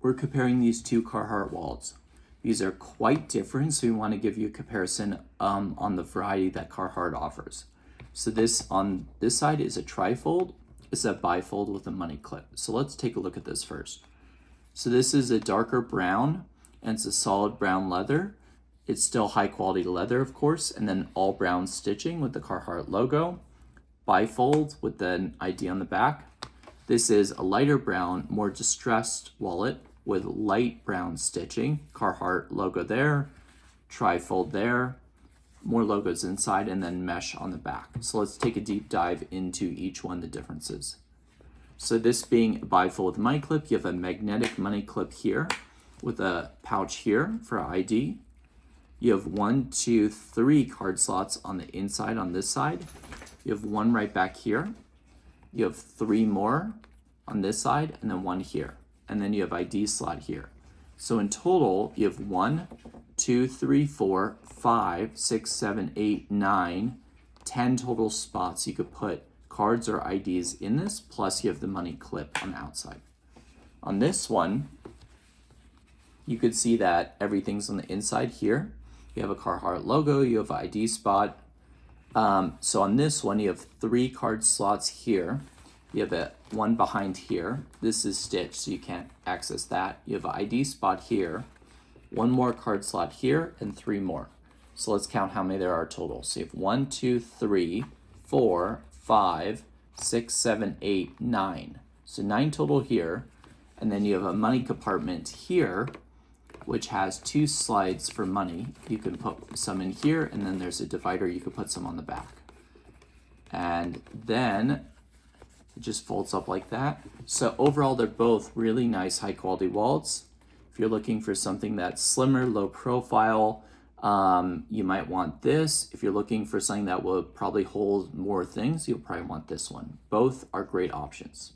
we're comparing these two Carhartt wallets. These are quite different, so we want to give you a comparison on the variety that Carhartt offers. So this on this side is a trifold, it's a bifold with a money clip. So let's take a look at this first. So this is a darker brown, and it's a solid brown leather. It's still high quality leather, of course, and then all brown stitching with the Carhartt logo. Bifold with the ID on the back. This is a lighter brown, more distressed wallet with light brown stitching. Carhartt logo there, trifold there, more logos inside, and then mesh on the back. So let's take a deep dive into each one, the differences. So this being a bifold with money clip, you have a magnetic money clip here with a pouch here for ID. You have 1, 2, 3 card slots on the inside on this side. You have one right back here. You have 3 more on this side, and then 1 here. And then you have ID slot here. So in total, you have 1, 2, 3, 4, 5, 6, 7, 8, 9, 10 total spots you could put cards or IDs in this, plus you have the money clip on the outside. On this one, you could see that everything's on the inside here. You have a Carhartt logo, you have an ID spot. So on this one, you have 3 card slots here. You have one behind here. This is stitched, so you can't access that. You have an ID spot here, 1 more card slot here, and 3 more. So let's count how many there are total. So you have 1, 2, 3, 4, 5, 6, 7, 8, 9. So 9 total here. And then you have a money compartment here, which has 2 slides for money. You can put some in here, and then there's a divider. You could put some on the back. And then it just folds up like that. So overall, they're both really nice, high quality wallets. If you're looking for something that's slimmer, low profile, you might want this. If you're looking for something that will probably hold more things, you'll probably want this one. Both are great options.